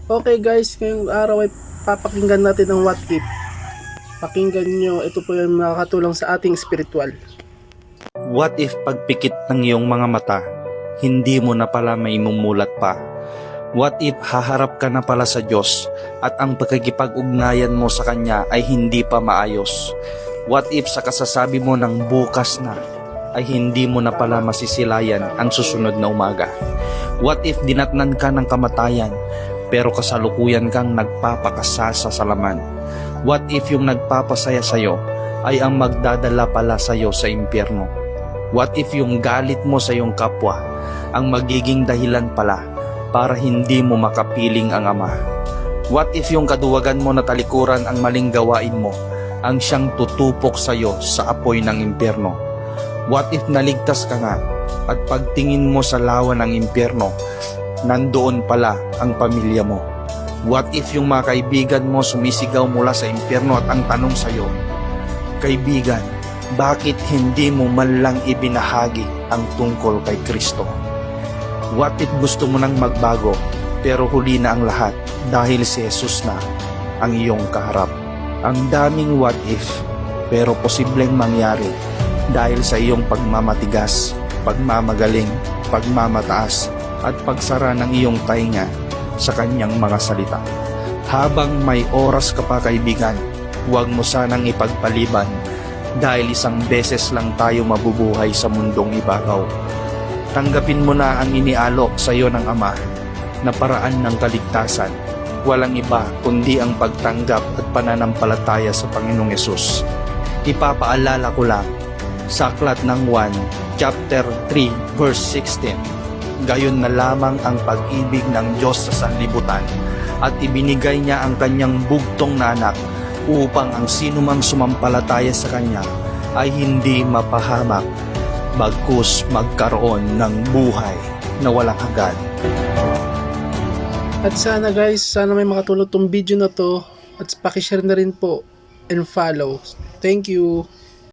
Okay guys, ngayong araw ay papakinggan natin ang what if. Pakinggan nyo, ito po yung makakatulong sa ating spiritual. What if pagpikit ng iyong mga mata, hindi mo na pala maimumulat pa? What if haharap ka na pala sa Diyos at ang pagkikipag-ugnayan mo sa Kanya ay hindi pa maayos? What if sa kasasabi mo ng bukas na ay hindi mo na pala masisilayan ang susunod na umaga? What if dinatnan ka ng kamatayan pero kasalukuyan kang nagpapakasasa sa laman? What if yung nagpapasaya sa'yo ay ang magdadala pala sa'yo sa impyerno? What if yung galit mo sa iyong kapwa ang magiging dahilan pala para hindi mo makapiling ang Ama? What if yung kaduwagan mo na talikuran ang maling gawain mo ang siyang tutupok sa iyo sa apoy ng impyerno? What if naligtas ka nga at pagtingin mo sa lawa ng impyerno, nandoon pala ang pamilya mo? What if yung mga kaibigan mo sumisigaw mula sa impyerno at ang tanong sa iyo, kaibigan, bakit hindi mo man lang ibinahagi ang tungkol kay Kristo? What if gusto mo nang magbago pero huli na ang lahat dahil si Jesus na ang iyong kaharap? Ang daming what if pero posibleng mangyari dahil sa iyong pagmamatigas, pagmamagaling, pagmamataas at pagsara ng iyong tainga sa kanyang mga salita. Habang may oras ka pa kaibigan, huwag mo sanang ipagpaliban dahil isang beses lang tayo mabubuhay sa mundong ibabaw. Tanggapin mo na ang inialok sa iyo ng Ama na paraan ng kaligtasan. Walang iba kundi ang pagtanggap at pananampalataya sa Panginoong Yesus. Ipapaalala ko lang sa aklat ng 1, chapter 3, verse 16. Gayon na lamang ang pag-ibig ng Diyos sa sanlibutan at ibinigay niya ang kanyang bugtong na anak upang ang sinumang sumampalataya sa kanya ay hindi mapahamak bagkus magkaroon ng buhay na walang hanggan. At sana guys, sana may makatulong tong video na to at pakishare na rin po and follow. Thank you.